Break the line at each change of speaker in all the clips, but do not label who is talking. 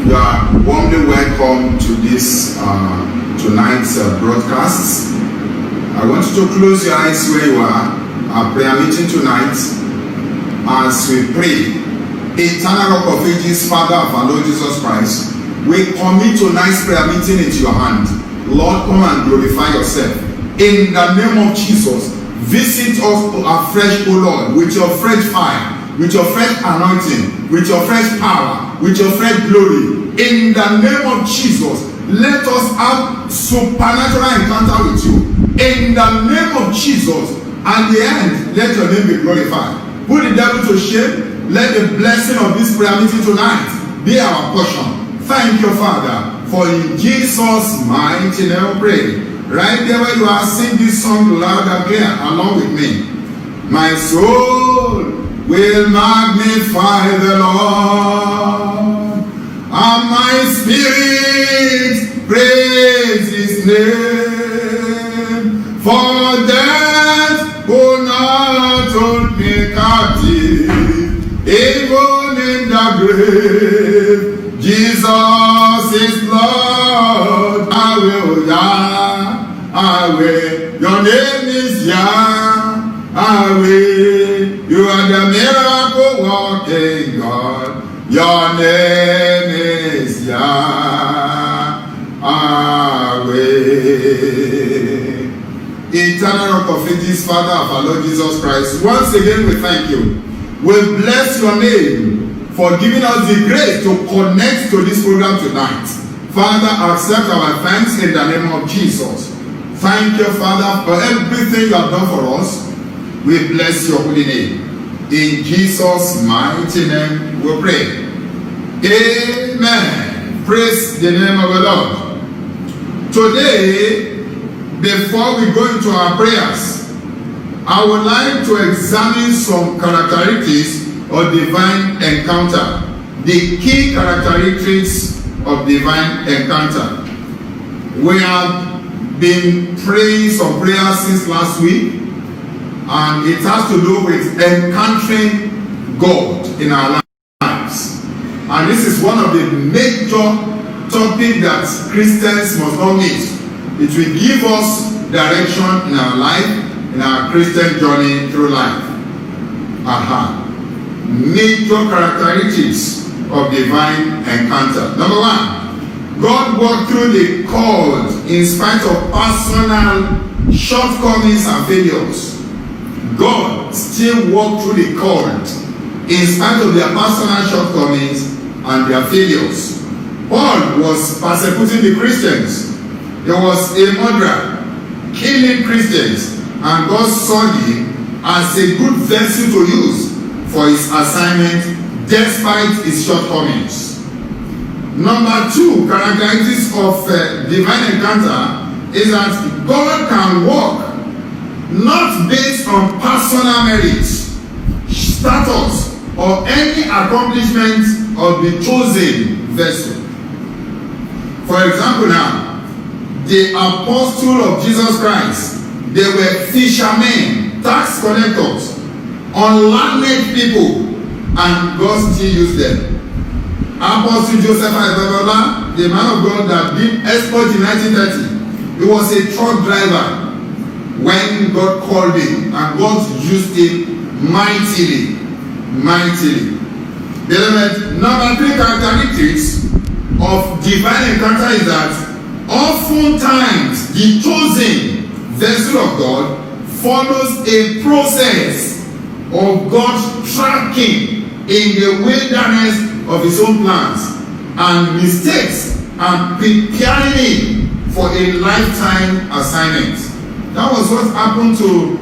You are warmly welcome to this tonight's broadcast. I want you to close your eyes where you are. Our prayer meeting tonight as we pray. Eternal Rock of Ages, Father of our Lord Jesus Christ, we commit tonight's prayer meeting into your hand. Lord, come and glorify yourself. In the name of Jesus, visit us afresh, O Lord, with your fresh fire, with your fresh anointing, with your fresh power, with your fresh glory. In the name of Jesus, let us have supernatural encounter with you. In the name of Jesus, at the end, let your name be glorified. Put the devil to shame. Let the blessing of this prayer meeting tonight be our portion. Thank you, Father, for in Jesus' mighty name we pray. Right there where you are, sing this song loud and clear along with me. My soul will magnify the Lord, and my spirit praise his name. For death will not hold me captive, even in the grave. Jesus is Lord. I will, Yah, I will. Your name is Yah, I will. You are the miracle working God. Your name is Yah, I will. Eternal Rock of Ages, Father of our Lord Jesus Christ, once again we thank you. We bless your name for giving us the grace to connect to this program tonight. Father, accept our thanks in the name of Jesus. Thank you, Father, for everything you have done for us. We bless your holy name. In Jesus' mighty name we pray. Amen. Praise the name of the Lord. Today, before we go into our prayers, I would like to examine some characteristics of divine encounter. The key characteristics of divine encounter. We have been praying some prayers since last week, and it has to do with encountering God in our lives. And this is one of the major topics that Christians must not miss. It will give us direction in our life, in our Christian journey through life. Major characteristics of divine encounter. Number one, God walked through the cold in spite of personal shortcomings and failures. God still walked through the cold in spite of their personal shortcomings and their failures. Paul was persecuting the Christians. He was a murderer, killing Christians, and God saw him as a good vessel to use for his assignment despite his shortcomings. Number two, characteristics of divine encounter is that God can work not based on personal merit, status, or any accomplishment of the chosen vessel. For example now, the apostle of Jesus Christ, they were fishermen, tax collectors, unlearned people, and God still used them. Apostle Joseph Ayababa, the man of God that did exploit in 1930, he was a truck driver when God called him, and God used him mightily. Beloved, number three characteristics of divine encounter is that oftentimes the chosen vessel of God follows a process of God tracking in the wilderness of his own plans and mistakes and preparing him for a lifetime assignment. That was what happened to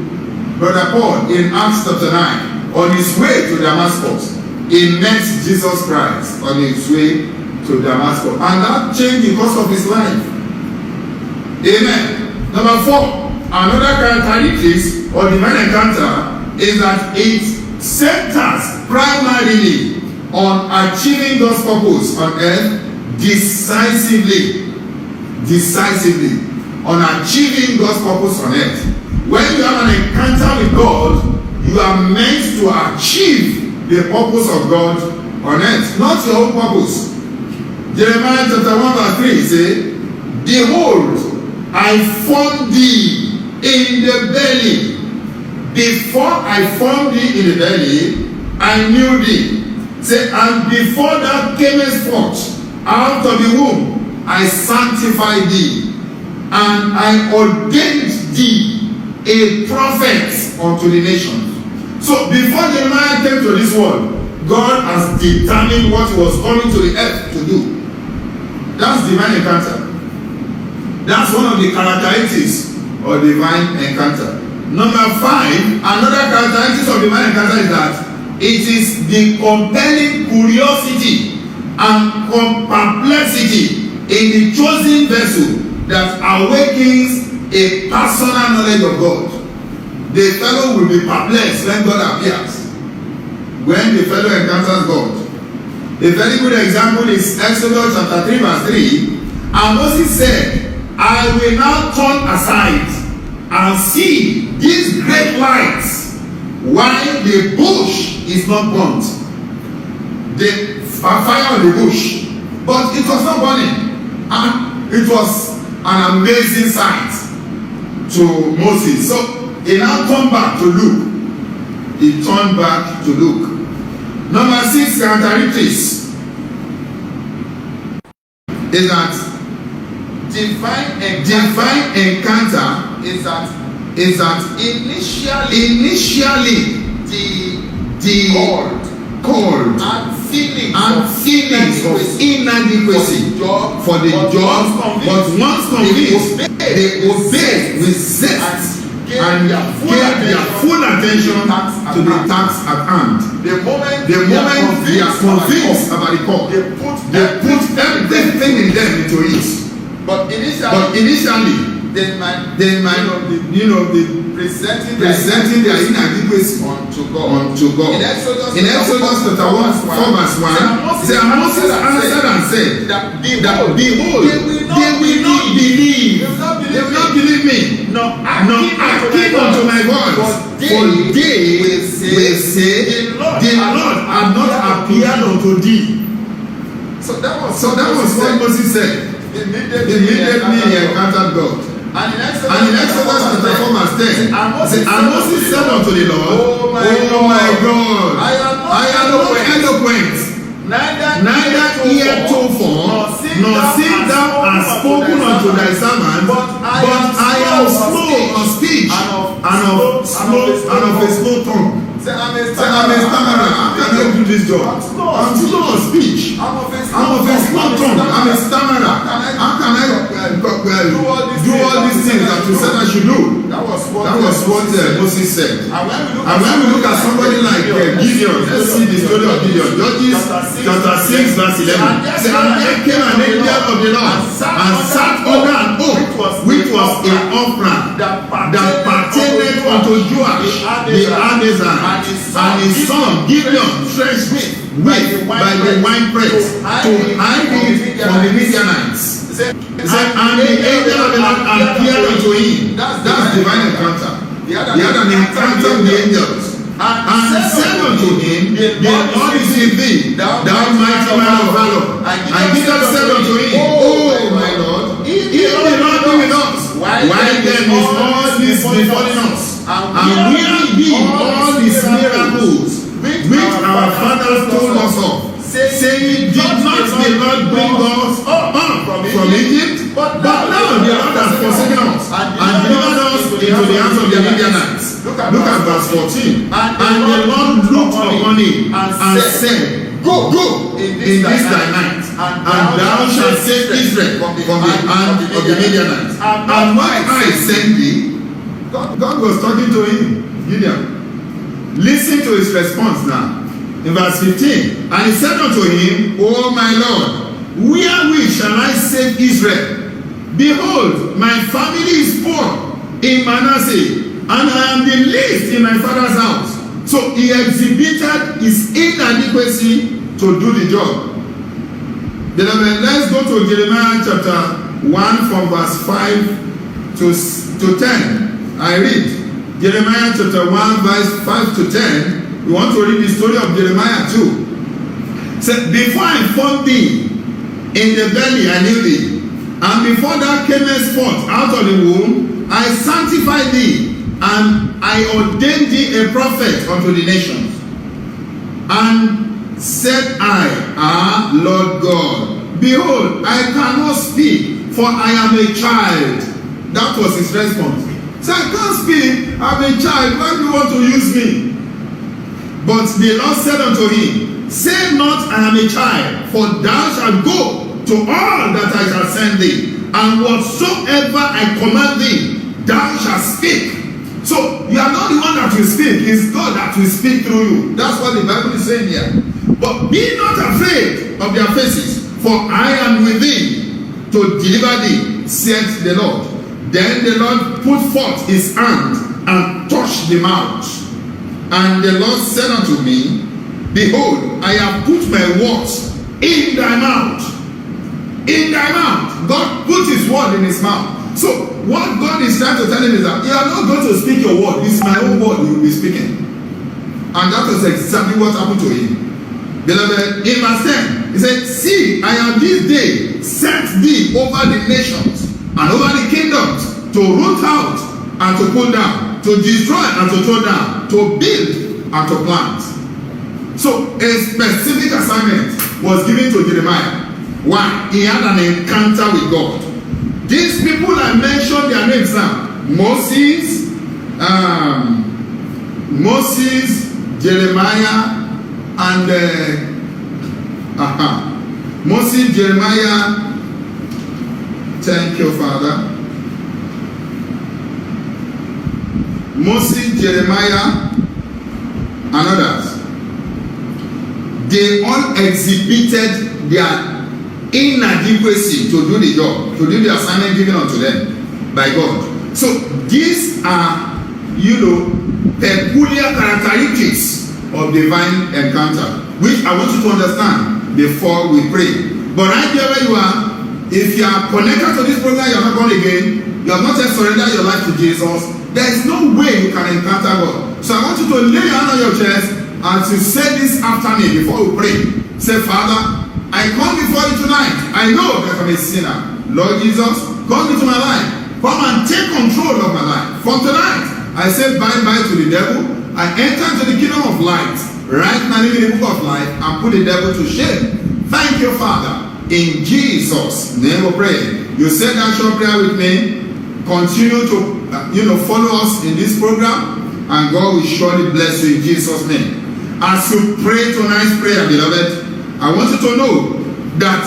Brother Paul in Acts chapter 9. On his way to Damascus, he met Jesus Christ on his way to Damascus, and that changed the course of his life. Amen. Number four, another characteristic of divine encounter is that it centers primarily on achieving God's purpose on earth decisively on achieving God's purpose on earth. When you have an encounter with God, you are meant to achieve the purpose of God on earth, not your own purpose. Jeremiah chapter 1 verse 3 say, behold, I formed thee in the belly. Before I formed thee in the belly, I knew thee. Say, and before thou camest forth out of the womb, I sanctified thee, and I ordained thee a prophet unto the nations. So before Jeremiah came to this world, God has determined what he was coming to the earth to do. That's divine encounter. That's one of the characteristics of divine encounter. Number 5, another characteristic of divine encounter is that it is the compelling curiosity and perplexity in the chosen vessel that awakens a personal knowledge of God. The fellow will be perplexed when God appears, when the fellow encounters God. A very good example is Exodus chapter 3 verse 3. And Moses said, I will now turn aside and see these great lights, while the bush is not burnt. The fire on the bush, but it was not burning. And it was an amazing sight to Moses. So he now turned back to look. He turned back to look. Number 6 characteristics is that divine encounter is that initially the called and feelings of inadequacy for the job, but once convinced, they obeyed with zest and gave their full attention to the task at hand. The moment they are convinced about the call, they put everything in them into it. But initially, they might presenting their inadequacy unto God. In Exodus chapter 4 verse 1, say, Moses answered and said that behold, they will not believe. They will not believe me, nor hearken unto my voice. For they will say, the Lord had not appeared unto thee. So that was what Moses said. Immediately he encountered God. And in Exodus chapter 4 verse 10, and Moses said unto the Lord, Oh my God, I am not eloquent, neither heretofore, nor since thou hast spoken unto thy servant, but I am slow of speech and of a slow tongue. Say, I'm a stammerer. How can I do this job? I'm slow of speech. I'm of a slow tongue. I'm a stammerer. How can I do all these things that you said I should do? That was what Moses said. And when we look at somebody like Gideon, let's see the story of Gideon. Judges chapter 6 verse 11. Say, and there came an angel of the Lord and sat under an oak, which was a offering that pertained unto Joash the Artisan, and his son Gideon stretched with by the winepress to hide it from the Midianites. And the angel of the Lord appeared unto him. That's divine encounter. He had an encounter with the angels. And said unto him, the Lord is with thee, thou mighty man of valor. And Gideon said unto him, Oh my Lord, if the Lord be with us, why then is all this befalling us? And where be all these miracles which our fathers told us of, saying, Did not the Lord bring us up from Egypt? But now the Lord has forsaken us and delivered us into the hands of the Midianites. Look at verse 14. And the Lord looked upon him and said, Go in this thy night, and thou shalt save Israel from the hand of the Midianites. And when I send thee, God was talking to him, Gideon. Listen to his response now. In verse 15, and he said unto him, O my Lord, wherewith shall I save Israel? Behold, my family is poor in Manasseh, and I am the least in my father's house. So he exhibited his inadequacy to do the job. Beloved, let's go to Jeremiah chapter 1 from verse 5 to 10. I read Jeremiah chapter 1 verse 5 to 10. We want to read the story of Jeremiah too. So, before I formed thee In the belly I knew thee, and before thou camest forth out of the womb, I sanctified thee, and I ordained thee a prophet unto the nations. And said I, Lord God, behold, I cannot speak, for I am a child. That was his response. So I can't speak, I'm a child, why do you want to use me? But the Lord said unto him, say not, I am a child, for thou shalt go to all that I shall send thee, and whatsoever I command thee, thou shalt speak. So you are not the one that will speak, it's God that will speak through you. That's what the Bible is saying here. But be not afraid of their faces, for I am with thee to deliver thee, saith the Lord. Then the Lord put forth his hand and touched the mouth. And the Lord said unto me, behold, I have put my words in thy mouth. In thy mouth. God put his word in his mouth. So what God is trying to tell him is that you are not going to speak your word. It's my own word you will be speaking. And that is exactly what happened to him. Beloved, in verse 10, he said, see, I have this day set thee over the nations and over the kingdoms, to root out and to pull down, to destroy and to throw down, to build and to plant. So a specific assignment was given to Jeremiah. Why? He had an encounter with God. These people I mentioned their names now. Moses, Jeremiah, and Moses, Jeremiah. Thank you, Father. Moses, Jeremiah, and others. They all exhibited their inadequacy to do the job, to do the assignment given unto them by God. So these are, peculiar characteristics of divine encounter, which I want you to understand before we pray. But right there where you are, if you are connected to this program, you are not born again, you have not yet surrendered your life to Jesus, there is no way you can encounter God. So I want you to lay your hand on your chest and to say this after me before we pray. Say, Father, I come before you tonight. I know that I'm a sinner. Lord Jesus, come into my life. Come and take control of my life. From tonight, I say bye-bye to the devil. I enter into the kingdom of light. Right now in the book of life and put the devil to shame. Thank you, Father. In Jesus' name we pray. You said that short prayer with me. Continue to follow us in this program, and God will surely bless you in Jesus' name. As you pray tonight's prayer, beloved, I want you to know that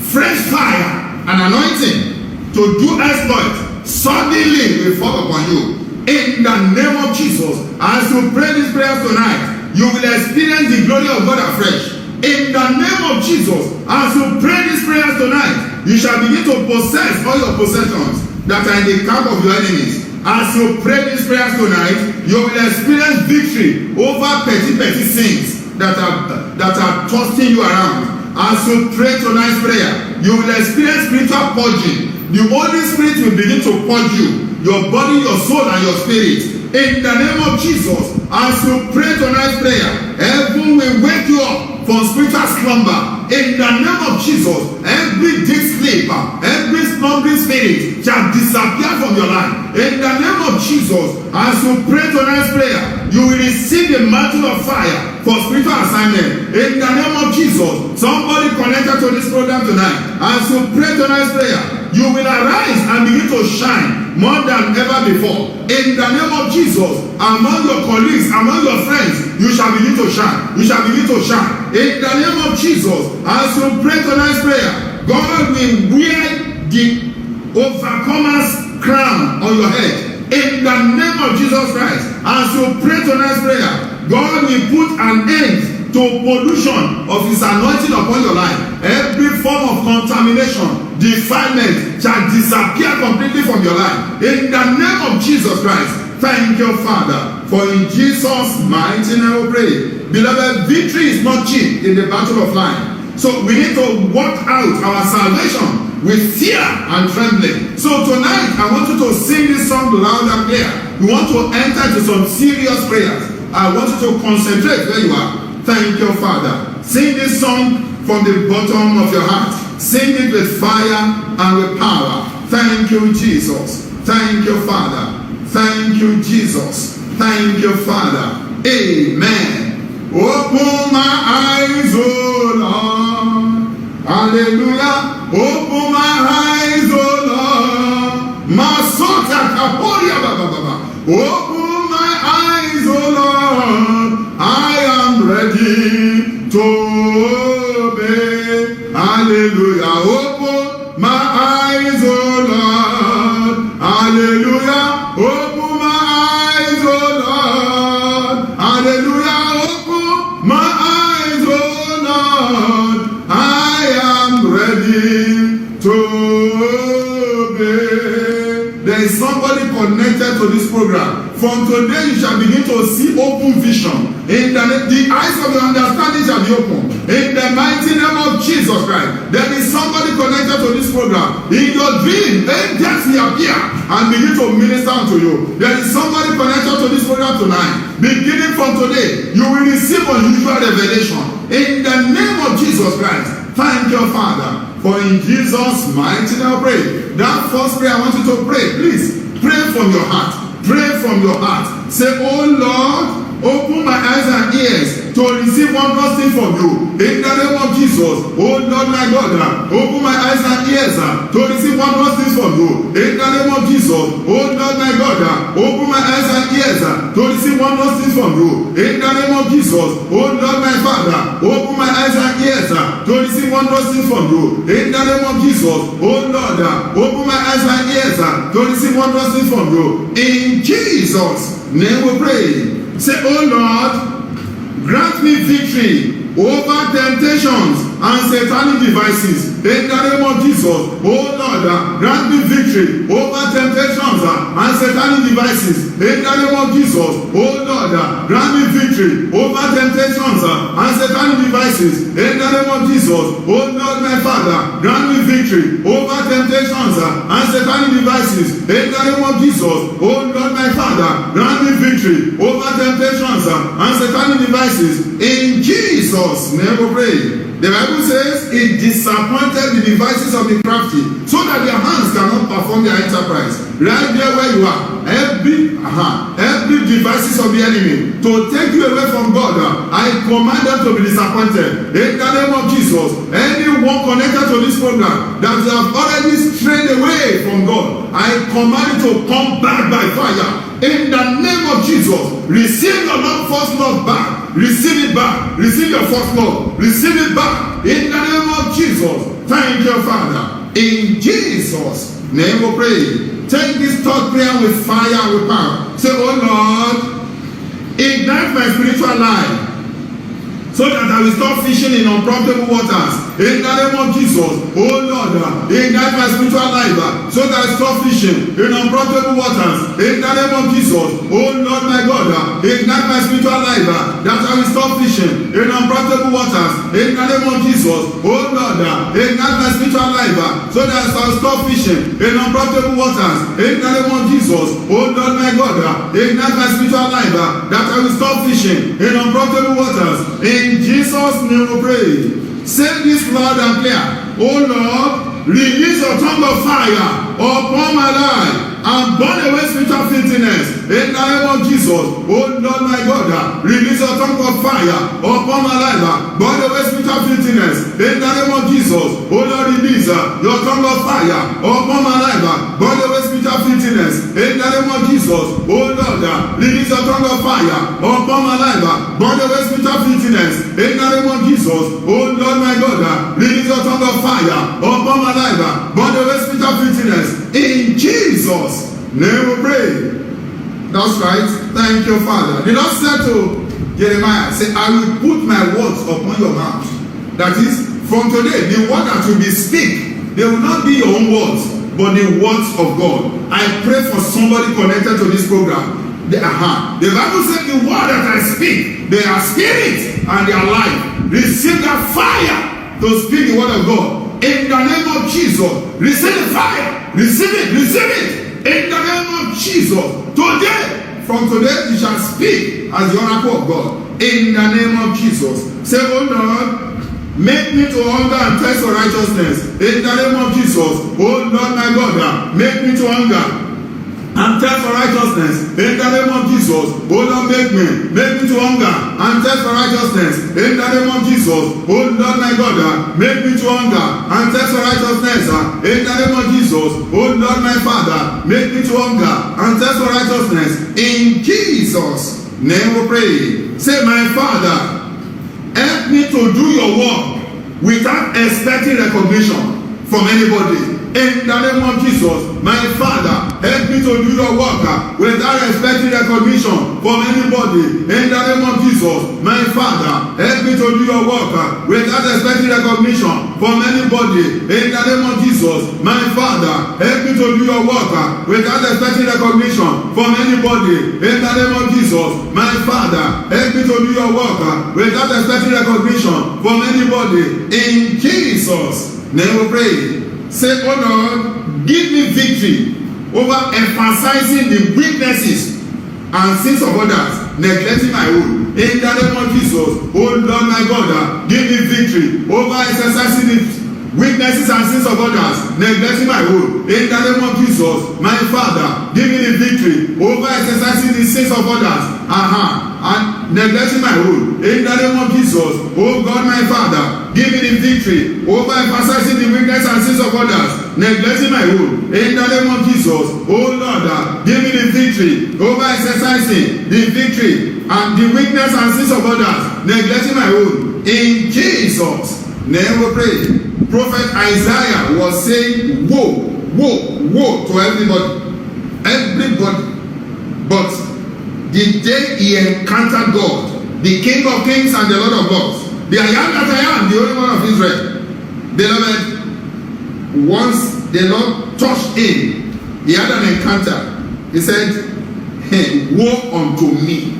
fresh fire and anointing to do exploit suddenly will fall upon you. In the name of Jesus, as you pray this prayer tonight, you will experience the glory of God afresh. In the name of Jesus, as you pray this prayer tonight, you shall begin to possess all your possessions that are in the camp of your enemies. As you pray these prayers tonight, you will experience victory over petty sins that are tossing you around. As you pray tonight's prayer, you will experience spiritual purging. The Holy Spirit will begin to purge you, your body, your soul, and your spirit. In the name of Jesus, as you pray tonight's prayer, heaven will wake you up from spiritual slumber. In the name of Jesus, every deep sleep, every slumbering spirit shall disappear from your life. In the name of Jesus, as you pray tonight's prayer, you will receive the mantle of fire for spiritual assignment. In the name of Jesus, somebody connected to this program tonight, as you pray tonight's prayer, you will arise and begin to shine more than ever before. In the name of Jesus, among your colleagues, among your friends, you shall begin to shine. You shall begin to shine. In the name of Jesus, as you pray tonight's prayer, God will wear the overcomer's crown on your head. In the name of Jesus Christ, as you pray tonight's prayer, God will put an end to pollution of his anointing upon your life. Every form of contamination, defilement shall disappear completely from your life. In the name of Jesus Christ, thank you, Father, for in Jesus' mighty name we pray. Beloved, victory is not cheap in the battle of life. So we need to work out our salvation with fear and trembling. So tonight, I want you to sing this song loud and clear. We want to enter into some serious prayers. I want you to concentrate where you are. Thank you, Father. Sing this song from the bottom of your heart. Sing it with fire and with power. Thank you, Jesus. Thank you, Father. Thank you, Jesus. Thank you, Father. Amen. Open my eyes, oh Lord. Hallelujah. Open my eyes, oh Lord. Masota kaporia baba baba. Open my eyes, oh Lord. I am ready to obey. Hallelujah. Open my eyes, oh Lord. Hallelujah. Open my eyes, oh Lord. Hallelujah. Open my eyes, oh Lord. I am ready to obey. There is somebody connected to this program. From today you shall begin to see open vision. In the eyes of your understanding shall be open. In the mighty name of Jesus Christ. There is somebody connected to this program. In your dream, angels will appear and begin to minister unto you. There is somebody connected to this program tonight. Beginning from today, you will receive unusual revelation. In the name of Jesus Christ. Thank you, Father. For in Jesus' mighty name I pray. That first prayer I want you to pray. Please pray from your heart. Pray from your heart. Say, oh Lord, open my eyes and ears to receive wondrous things from you. In the name of Jesus, oh Lord my God, open my eyes and ears to receive wondrous things from you. In the name of Jesus, oh Lord my God, open my eyes and ears to receive wondrous things from you. In the name of Jesus, oh Lord my Father, open my eyes and ears to receive wondrous things from you. In the name of Jesus, oh Lord, open my eyes and ears to receive wondrous things from you. In Jesus' name we pray. Say, oh Lord, grant me victory over temptations and satanic devices. In the name of Jesus, oh Lord, grant me victory over temptations and satanic devices. In the name of Jesus, oh Lord, grant me victory over temptations and satanic devices. In the name of Jesus, oh Lord my Father, grant me victory over temptations and satanic devices. In the name of Jesus, oh Lord my Father, grant me victory over temptations and satanic devices. In Jesus' name we pray. The Bible says it disappointed the devices of the crafty so that their hands cannot perform their enterprise. Right there where you are, every devices of the enemy to take you away from God, I command them to be disappointed. In the name of Jesus, anyone connected to this program that you have already strayed away from God, I command you to come back by fire. In the name of Jesus, receive your first love back. Receive it back. Receive your first love. Receive it back. In the name of Jesus. Thank you, Father. In Jesus' name we pray. Take this third prayer with fire and with power. Say, oh Lord, ignite my spiritual life so that I will stop fishing in unprofitable waters. In the name of Jesus, oh Lord, ignite my spiritual life so that I stop fishing in unprofitable waters. In the name of Jesus, oh Lord my God, ignite my spiritual life that I will stop fishing in unprofitable waters. In the name of Jesus, oh Lord, ignite my spiritual life so that I will stop fishing in unprofitable waters. In the name of Jesus, oh Lord my God, ignite my spiritual life that I will stop fishing in unprofitable waters. In Jesus' name we pray. Say this loud and clear. Oh Lord, release your tongue of fire upon my life and burn away spiritual filthiness. In the name of Jesus, oh Lord my God, release your tongue of fire upon my life, burn away spiritual filthiness. In the name of Jesus, oh Lord, release your tongue of fire upon my life, burn away spiritual filthiness. In the name of Jesus, oh Lord, release your tongue of fire upon my life, burn away spiritual filthiness. In the name of Jesus, oh Lord my God, release your tongue of fire upon my life, burn away spiritual filthiness. In Jesus' name we pray. That's right. Thank you, Father. The Lord said to Jeremiah, say, I will put my words upon your mouth. That is, from today, the word that you will speak, they will not be your own words, but the words of God. I pray for somebody connected to this program. The Bible says the word that I speak, they are spirit and they are life. Receive that fire to speak the word of God. In the name of Jesus, receive the fire. Receive it. Receive it. In the name of Jesus. Today, from today, you shall speak as the oracle of God. In the name of Jesus. Say, oh Lord, make me to hunger and thirst for righteousness. In the name of Jesus, oh Lord my God, make me to hunger and thirst for righteousness. In the name of Jesus, oh Lord, make me to hunger and thirst for righteousness. In the name of Jesus, oh Lord my God, make me to hunger and thirst for righteousness. In the name of Jesus, oh Lord my Father, make me to hunger and thirst for righteousness. In Jesus' name we pray. Say, my Father, help me to do your work without expecting recognition from anybody. In the name of Jesus, my Father, help me to do your work without expecting recognition from anybody. In the name of Jesus, my Father, help me to do your work without expecting recognition from anybody. In the name of Jesus, my Father, help me to do your work without expecting recognition from anybody. In the name of Jesus, my Father, help me to do your work without expecting recognition from anybody. In Jesus' name we pray. Say, oh Lord, give me victory over emphasizing the weaknesses and sins of others, neglecting my own. In the name of Jesus, oh Lord my God, give me victory over exercising the weaknesses and sins of others, neglecting my own. In the name of Jesus, my Father, give me the victory over exercising the sins of others, and neglecting my own. In the name of Jesus, oh God my Father, give me the victory over emphasizing the weakness and sins of others, neglecting my own. In the name of Jesus, oh Lord, give me the victory over exercising the victory and the weakness and sins of others, neglecting my own. In Jesus' name we pray. Prophet Isaiah was saying, woe, woe, woe to everybody. But the day he encountered God, the King of Kings and the Lord of Lords, the I am that I am, the Holy One of Israel. Beloved, once the Lord touched him, he had an encounter. He said, hey, woe unto me.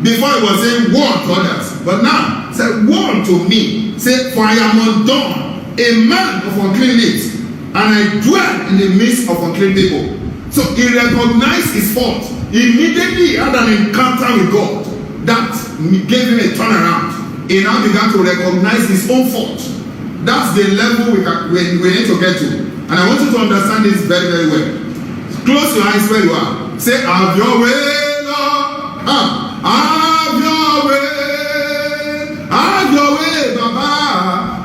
Before he was saying woe unto others, but now he said, woe unto me. Say, for I am undone, a man of unclean lips, and I dwell in the midst of unclean people. So he recognized his fault. Immediately he had an encounter with God that gave him a turnaround. He now began to recognize his own fault. That's the level we need to get to. And I want you to understand this very, very well. Close your eyes where you are. Say, have your way, Lord. Have your way. Have your way, Baba.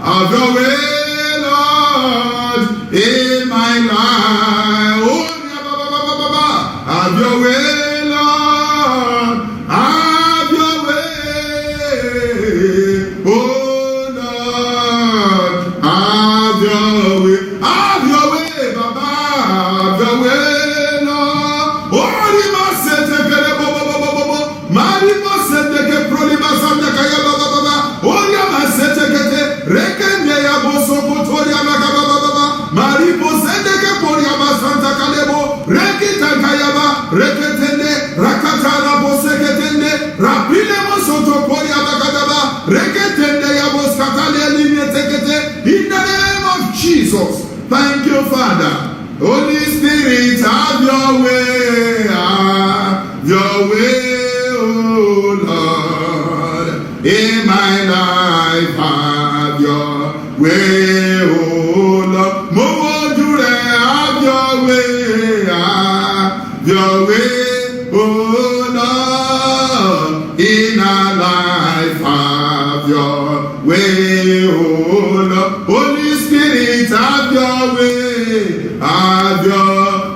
Have your way, Lord, in my life. Oh, Baba. Have your way. In the name of Jesus, thank you, Father. Holy Spirit, have your way, oh Lord. In my life, have your way, oh Lord. Have your way, oh Lord. In our life, have your way, oh Lord. Holy Spirit, have your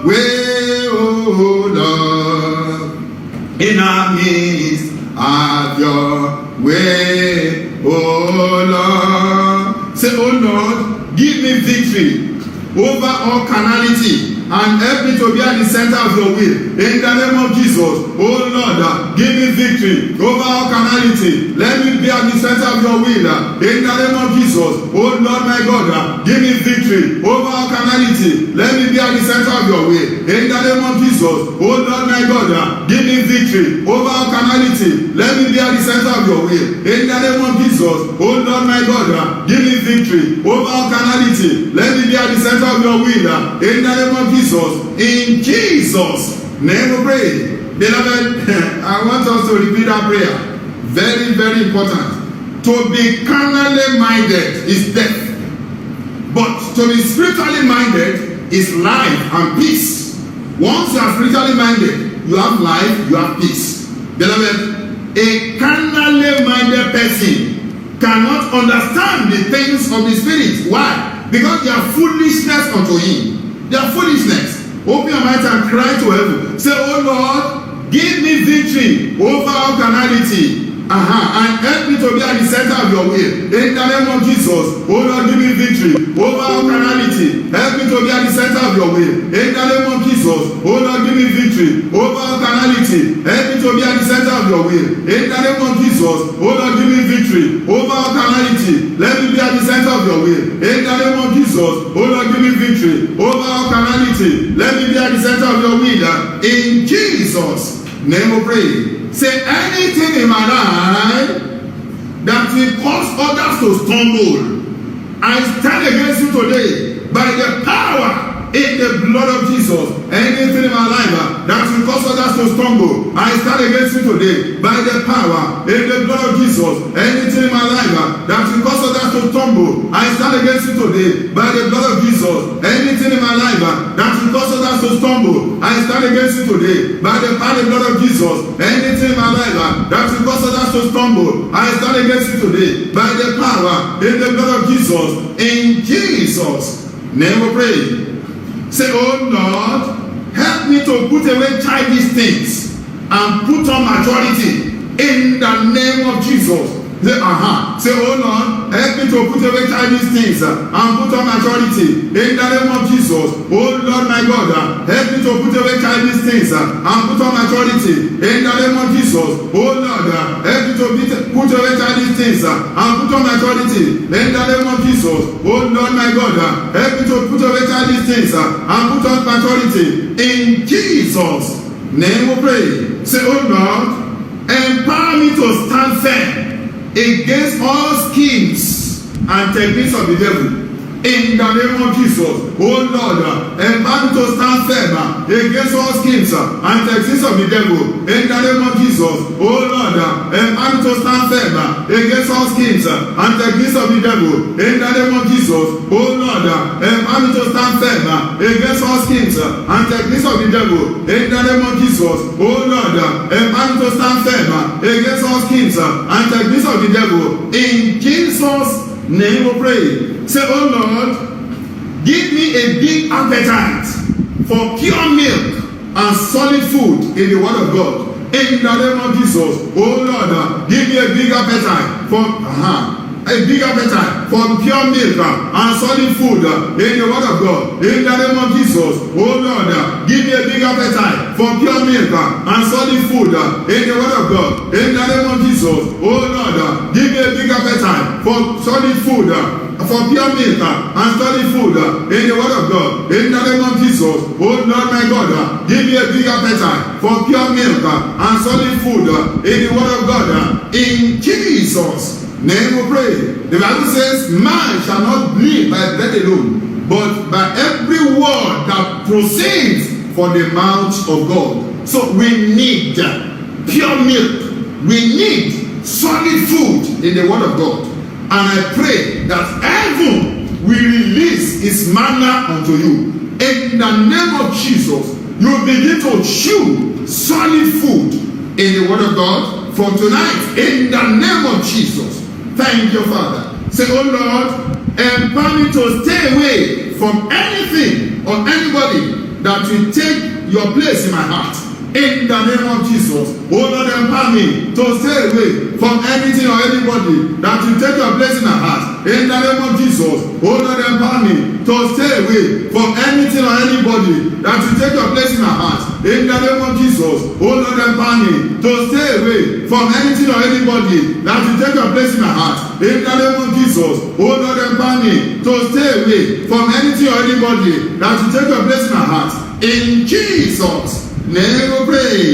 way, oh Lord. In our midst, have your way, oh Lord. Say, oh Lord, give me victory over all carnality and help me to be at the center of your will. In the name of Jesus, oh Lord, give me victory over all carnality. Let me be at the center of your will. In the name of Jesus, oh Lord my God, give me victory over all carnality. Let me be at the center of your will. In the name of Jesus, oh Lord my God, give me victory over all carnality. Let me be at the center of your will. In the name of Jesus, oh Lord my God, give me victory over all carnality. Let me be at the center of your will. In the name of Jesus, in Jesus' name we pray. Beloved, I want us to repeat that prayer. Very, very important. To be carnally minded is death, but to be spiritually minded is life and peace. Once you are spiritually minded, you have life, you have peace. Beloved, a carnally minded person cannot understand the things of the Spirit. Why? Because they are foolishness unto him. They are foolishness. Open your mouth and cry to heaven. Say, oh Lord, give me victory over all carnality. And help me to be at the center of your will. In the name of Jesus, oh Lord, give me victory over all carnality. Help me to be at the center of your will. In the name of Jesus, oh Lord, give me victory over all carnality. Help me to be at the center of your will. In the name of Jesus, oh Lord, give me victory over all carnality. Let me be at the center of your will. In the name of Jesus, oh Lord, give me victory over all carnality. Let me be at the center of your will. In Jesus' name we pray. Say, anything in my life that will cause others to stumble, I stand against you today by the power in the blood of Jesus. Anything in my life that will cause others to stumble, I stand against you today by the power in the blood of Jesus. Anything in my life that will cause others to stumble, I stand against you today by the blood of Jesus. Anything in my life that will cause others to stumble, I stand against you today by the power and blood of Jesus. Anything in my life that will cause others to stumble, I stand against you today by the power in the blood of Jesus. In Jesus' name we pray. Say, oh Lord, help me to put away childish things and put on maturity in the name of Jesus. Say, Say, oh Lord, help me to put away childish things and put on maturity in the name of Jesus. Oh Lord, my God, help me to put away childish things and put on maturity in the name of Jesus. Oh Lord, help me to put away childish things and put on maturity in the name of Jesus. Oh Lord, my God, help me to put away childish things and put on maturity in Jesus' name we pray. Say, oh Lord, empower me to stand firm against all schemes and techniques of the devil. In the name of Jesus, oh Lord, empower me to stand firm against all schemes and techniques of the devil. In the name of Jesus, oh Lord, empower me to stand firm against all schemes and techniques of the devil. In the name of Jesus, oh Lord, empower me to stand firm against all schemes and techniques of the devil. In the name of Jesus, oh Lord, empower me to stand firm against all schemes and techniques of the devil. In Jesus' name we pray. Say, oh Lord, give me a big appetite for pure milk and solid food in the word of God. In the name of Jesus, oh Lord, give me a big appetite for pure milk and solid food in the word of God. In the name of Jesus, oh Lord, give me a big appetite for pure milk and solid food in the word of God. In the name of Jesus, oh Lord, give me a big appetite for solid food, for pure milk and solid food in the word of God. In the name of Jesus, oh Lord, my God, give me a big appetite for pure milk and solid food in the word of God. In Jesus' name we pray. The Bible says, man shall not live by bread alone, but by every word that proceeds from the mouth of God. So we need pure milk. We need solid food in the word of God. And I pray that heaven will release its manna unto you. In the name of Jesus, you begin to chew solid food in the word of God from tonight. In the name of Jesus. Thank you, Father. Say, oh Lord, empower me to stay away from anything or anybody that will take your place in my heart. In the name of Jesus, oh Lord, empower me to stay away from anything or anybody that will take your place in my heart. In the name of Jesus, oh Lord, empower me to stay away from anything or anybody that will take your place in my heart. In the name of Jesus, oh Lord, empower me to stay away from anything or anybody that will take your place in my heart. In the name of Jesus, oh Lord, empower me to stay away from anything or anybody that will take your place in my heart. In Jesus' name we pray.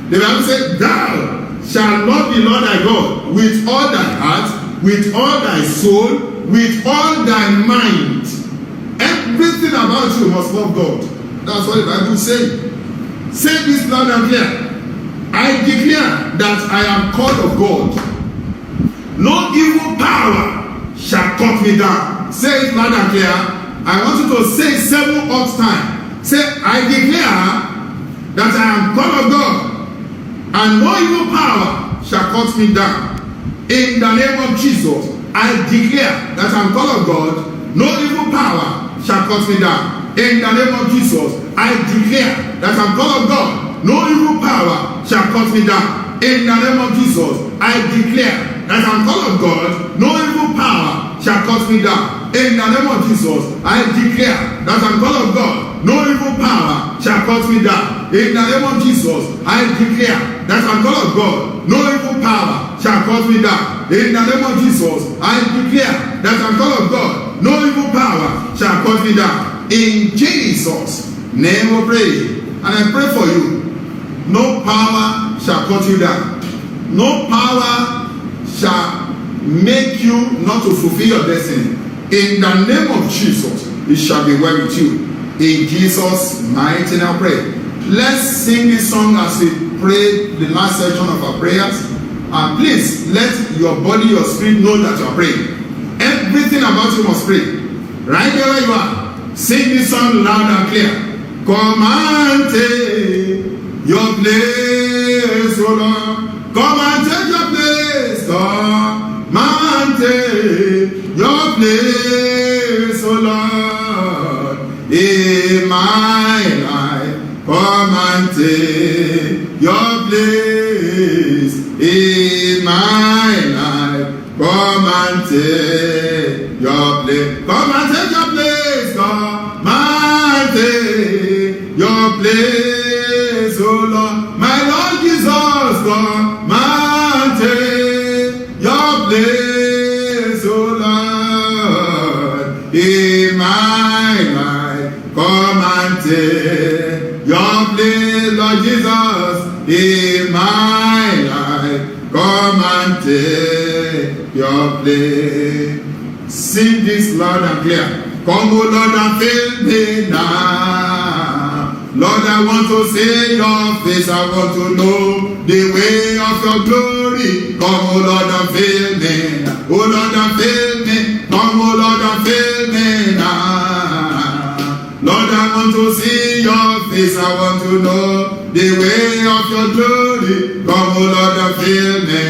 The Bible said, thou shalt love the Lord thy God with all thy heart, with all thy soul, with all thy mind. Everything about you must love God. That's what the Bible says. Say this loud and clear. I declare that I am called of God. no evil power shall cut me down. Say it loud and clear. I want you to say 7 odd times. Say, I declare that I am God of God, and no evil power shall cut me down. In the name of Jesus, I declare that I am God of God, no evil power shall cut me down. In the name of Jesus, I declare that I am God of God, no evil power shall cut me down. In the name of Jesus, I declare that I am God of God, no evil power shall cut me down. In the name of Jesus, I declare that I am God of God, no evil power shall cut me down. In the name of Jesus, I declare that I am God of God, no evil power shall cut me down. In the name of Jesus, I declare that I am God of God, no evil power shall cut me down. In Jesus' name we pray. And I pray for you. No power shall cut you down. No power shall make you not to fulfill your destiny. In the name of Jesus, it shall be well with you. In Jesus' mighty name I pray. Let's sing this song as we pray the last section of our prayers. And please let your body, your spirit know that you are praying. Everything about you must pray. Right there where you are. Sing this song loud and clear. Come and take your place, O Lord. Come and take your place, come and take your place, O Lord. In my life, come and take your place. In my life, come and take your place. Come and take your place, come and take your place, O Lord. My Lord Jesus, come and take your place, O Lord. In my life, come and take your place, Lord Jesus. In my life, come and take your place. Sing this loud and clear. Come, O Lord, and fill me now. Lord, I want to see your face. I want to know the way of your glory. Come, O Lord, and fill me now. O Lord, and fill me. Come, O Lord, and fill me now. Lord, I want to see your face. I want to know the way of your glory. Come, O Lord, and fill me.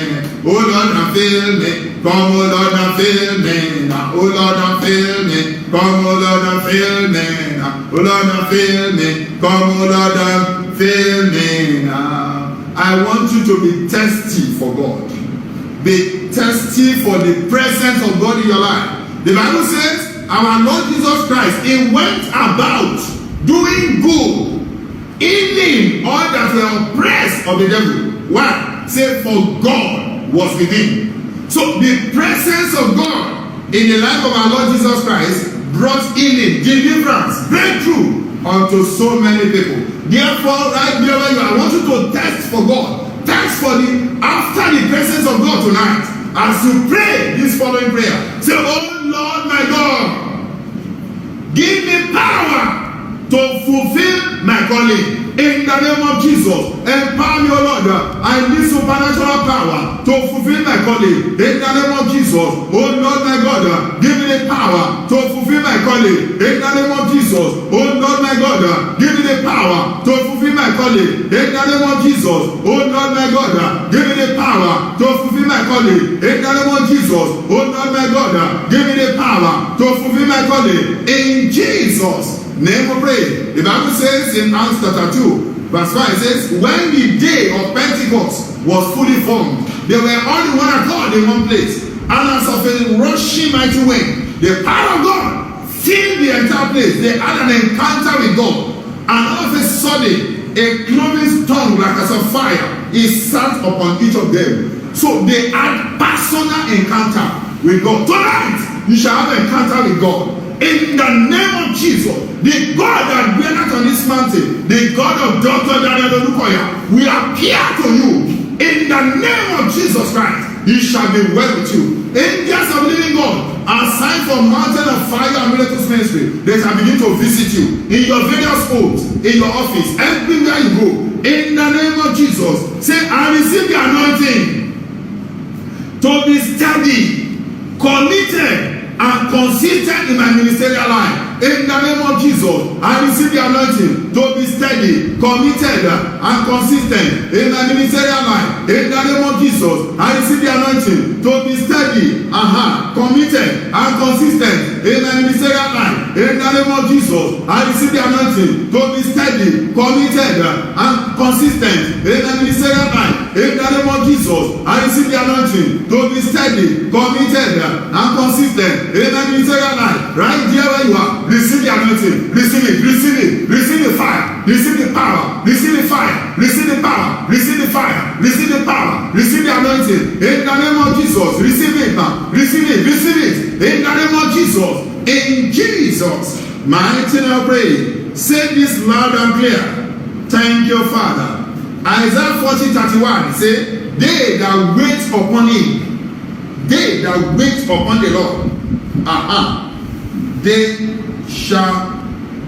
O Lord, and fill me. Come, O Lord, and fill me now. O Lord, and fill me. Come, O Lord, and fill me now. O Lord, and fill me. Come, O Lord, and fill me now. I want you to be thirsty for God. Be thirsty for the presence of God in your life. The Bible says, our Lord Jesus Christ, He went about doing good, healing all that were oppressed of the devil. Why? Say, for God was with him. So the presence of God in the life of our Lord Jesus Christ brought healing, deliverance, breakthrough unto so many people. Therefore, right there where you are, I want you to test for God. Test for after the presence of God tonight. As you pray this following prayer, say, oh Lord my God, give me power to fulfill my calling. In the name of Jesus, empower me, O Lord. I need supernatural power to fulfill my calling. In the name of Jesus, oh Lord my God, give me the power to fulfill my calling. In the name of Jesus, oh Lord my God, give me the power to fulfill my calling. In the name of Jesus, oh Lord my God, give me the power to fulfill my calling. In the name of Jesus, oh Lord my God, give me the power to fulfill my calling. In Jesus' name we pray. The Bible says in Acts chapter 2, verse 5, it says, when the day of Pentecost was fully formed, they were all in one accord in one place. And as of a rushing mighty wind, the power of God filled the entire place. They had an encounter with God. And all of a sudden, a cloven tongue like as of fire is sat upon each of them. So they had personal encounter with God. Tonight, you shall have an encounter with God. In the name of Jesus, the God that dwelleth on this mountain, the God of Dr. Daniel Olukoya, will appear to you. In the name of Jesus Christ, it shall be well with you. Angels of living God, assigned from Mountain of Fire and Miracles Ministry, they shall begin to visit you in your various homes, in your office, everywhere you go. In the name of Jesus, say, I receive the anointing to be steady, committed, and consistent in my ministerial life. In the name of Jesus, I receive the anointing to be steady, committed, and consistent in my ministerial life. In the name of Jesus, I receive the anointing to be steady, committed, and consistent in my ministerial life. In the name of Jesus, I receive the anointing to be steady, committed, and consistent in my ministerial life. In the name of Jesus, I receive the anointing to be steady, committed, and consistent in my ministerial life. Right there where you are, receive the anointing, receive it, receive the fire, receive the power, receive the fire, receive the power, receive the fire, receive the power, receive the anointing. In the name of Jesus, receive it, receive it. In the name of Jesus, in Jesus' mighty name I pray. Say this loud and clear. Thank you, Father. Isaiah 40:31 say, they that wait upon him, they that wait upon the Lord, they shall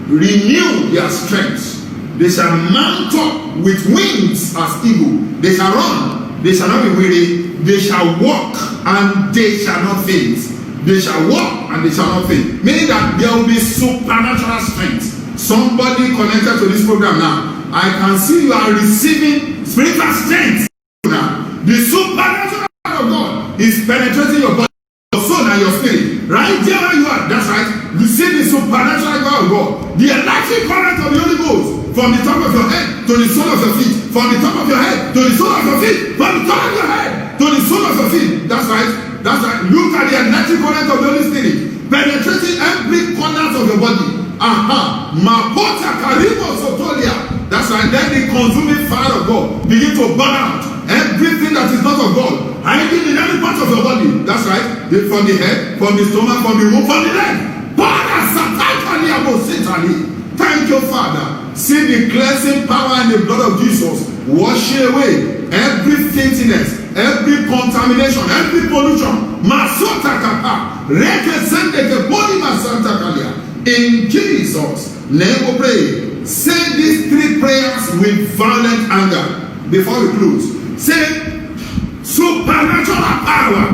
renew their strength. They shall mount up with wings as eagle. They shall run, they shall not be weary. They shall walk and they shall not faint. They shall walk and they shall not faint. Meaning that there will be supernatural strength. Somebody connected to this program now, I can see you are receiving spiritual strength now. The supernatural of God is penetrating your body, your soul, and your spirit. Right there where you are, that's right. Receive the supernatural power of God. The electric current of the Holy Ghost from the top of your head to the sole of your feet. From the top of your head to the sole of your feet. From the top of your head to the sole of your feet. That's right. That's right. Look at the electric current of the Holy Spirit penetrating every corner of your body. Makota Karibo Sotolia. That's right. Then the consuming fire of God begin to burn out everything that is not of God, hiding in every part of your body. That's right. From the head, from the stomach, from the womb, from the leg. Thank you, Father. See the cleansing power in the blood of Jesus washing away every filthiness, every contamination, every pollution. In Jesus' name we pray. Say these three prayers with violent anger before we close. Say, supernatural power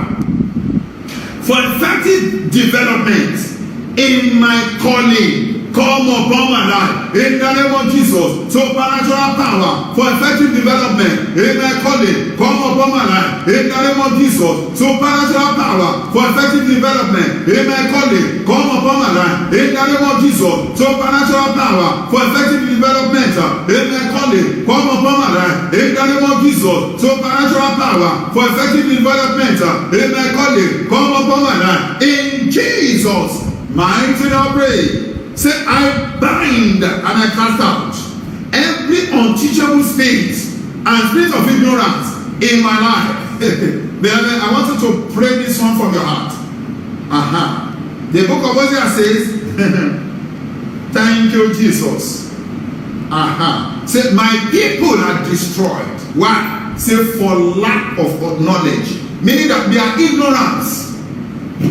for effective development in my calling. Come upon my life in the name of Jesus. Supernatural power for effective development in my calling. Come upon my life in the name of Jesus. Supernatural power for effective development in my calling. Come upon my life in the name of Jesus. Supernatural power for effective development in my calling. Come upon my life in the name of Jesus. Supernatural power for effective development in my calling. Come upon my life in Jesus' mighty name I pray. Say, I bind and I cast out every unteachable spirit and spirit of ignorance in my life. Beloved, I want you to pray this one from your heart. The book of Hosea says, thank you, Jesus. Say, my people are destroyed. Why? Say, for lack of knowledge. Meaning that they are ignorance.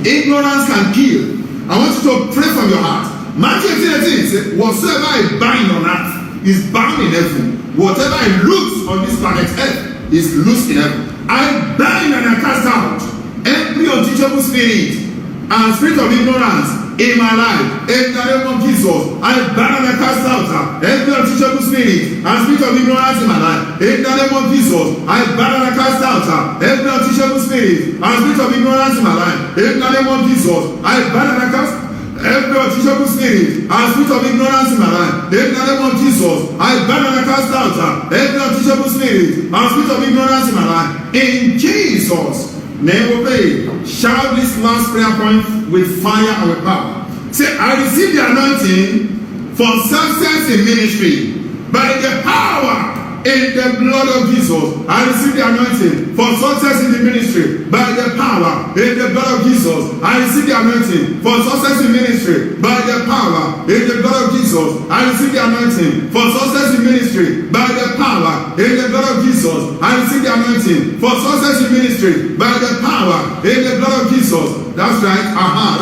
Ignorance can kill. I want you to pray from your heart. Matthew 18 says, whatsoever I bind on earth is bound in heaven. Whatever I loose on this planet earth is loosed in heaven. I bind and I cast out every unteachable spirit and spirit of ignorance in my life. In the name of Jesus, I bind and I cast out every unteachable spirit and spirit of ignorance in my life. In the name of Jesus, I bind and I cast out every unteachable spirit and spirit of ignorance in my life. In the name of Jesus, I bind and I cast every unteachable spirit and spirit of ignorance in my life. In the name of Jesus, I bind and I cast out every unteachable spirit and spirit of ignorance in my life. In Jesus' name we pray. Shout this last prayer point with fire and with power. Say, I receive the anointing for success in ministry by the power in the blood of Jesus. I receive the anointing for success in the ministry by the power in the blood of Jesus. I receive the anointing for success in ministry by the power in the blood of Jesus. I receive the anointing for success in ministry by the power in the blood of Jesus. I receive the anointing for success in ministry by the power in the blood of Jesus. That's right.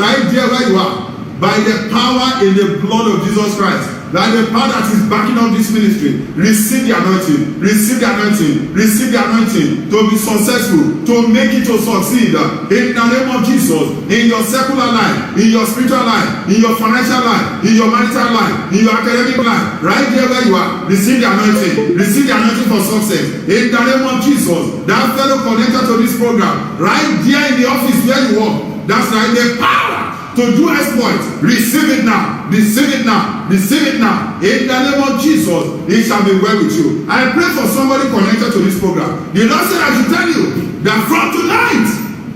Right there where you are. By the power in the blood of Jesus Christ. That the power that is backing up this ministry, receive the anointing, receive the anointing, receive the anointing to be successful, to make it to succeed in the name of Jesus, in your secular life, in your spiritual life, in your financial life, in your marital life, in your academic life, right there where you are, receive the anointing for success in the name of Jesus. That fellow connected to this program, right there in the office where you work, that's right, the power to do exploits, receive it now, receive it now, receive it now. In the name of Jesus, it shall be well with you. I pray for somebody connected to this program. The Lord said I should tell you that from tonight,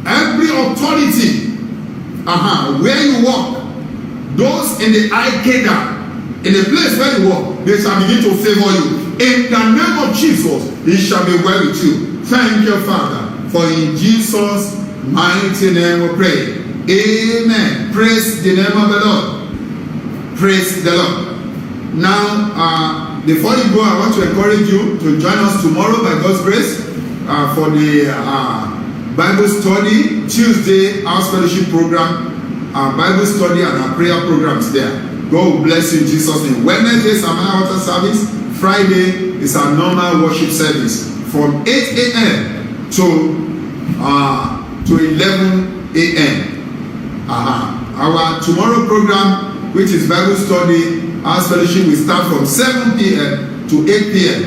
every authority, where you walk, those in the Ikeda, in the place where you walk, they shall begin to favor you. In the name of Jesus, it shall be well with you. Thank you, Father, for in Jesus' mighty name we pray. Amen. Praise the name of the Lord. Praise the Lord. Now, before you go, I want to encourage you to join us tomorrow by God's grace for the Bible study, Tuesday, House Fellowship program, Bible study and our prayer programs there. God will bless you in Jesus' name. Wednesday is our water service. Friday is our normal worship service from 8 a.m. to 11 a.m. Our tomorrow program, which is Bible study, our fellowship, will start from 7 p.m. to 8 p.m.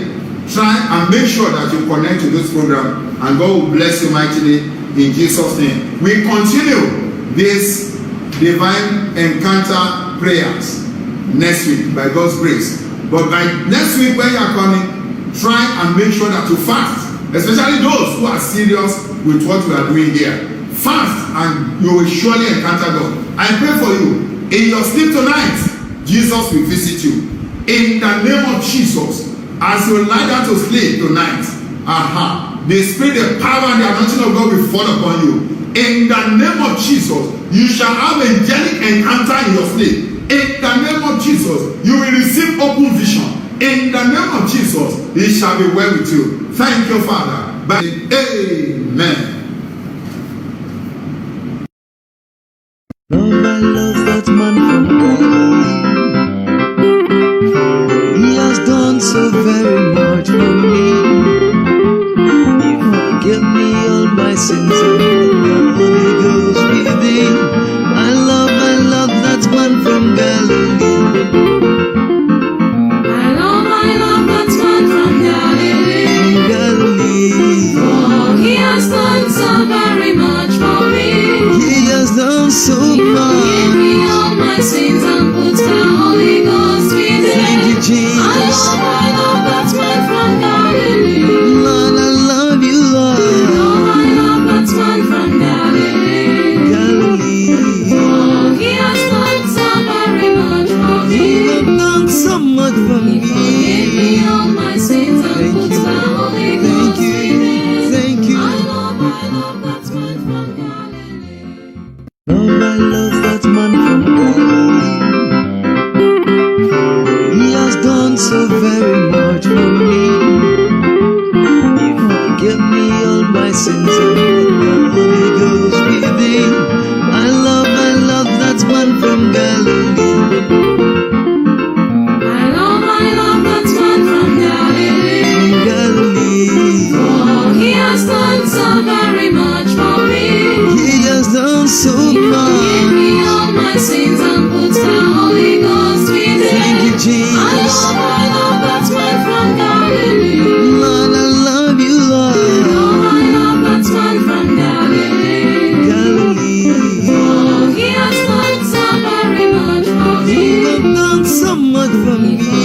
Try and make sure that you connect to this program, and God will bless you mightily in Jesus' name. We continue this divine encounter prayers next week by God's grace. But by next week when you are coming, try and make sure that you fast, especially those who are serious with what we are doing here. Fast and you will surely encounter God. I pray for you. In your sleep tonight, Jesus will visit you. In the name of Jesus, as you lie down to sleep tonight, the spirit, the power and the anointing of God will fall upon you. In the name of Jesus, you shall have angelic encounter in your sleep. In the name of Jesus, you will receive open vision. In the name of Jesus, it shall be well with you. Thank you, Father. Amen.
Love, I love that man from Galilee. He has done so very much for me. He forgave me all my sins and the Holy Ghost within. I love that man from Galilee.
I love that man from Galilee.
From Galilee.
For he has done so very much for me.
He has done so much.
Forgive me all my sins and put the Holy Ghost within.
Thank you, Jesus.
I love that man from Galilee.
Lord, I love you, Lord.
I love that man from Galilee.
Galilee.
For he has done so very much for me.
You have done so much for me.
Forgive me all my sins and put the Holy Ghost within.
Thank you.
I love that man from Galilee.
Love, I love that man from Galilee. He has done so very much for me. He forgave me all my sins and the Holy Ghost within. I love that man from Galilee.
I love that man from Galilee.
From Galilee.
For he has done so very much for me.
He has done so much.
Forgive me all my sins and put the Holy Ghost within.
Thank you, Jesus.
I love that man from Galilee.
Lord, I love you, Lord.
I love that man from Galilee.
Galilee.
For he has done so very much for
You
me.
have done so much for me.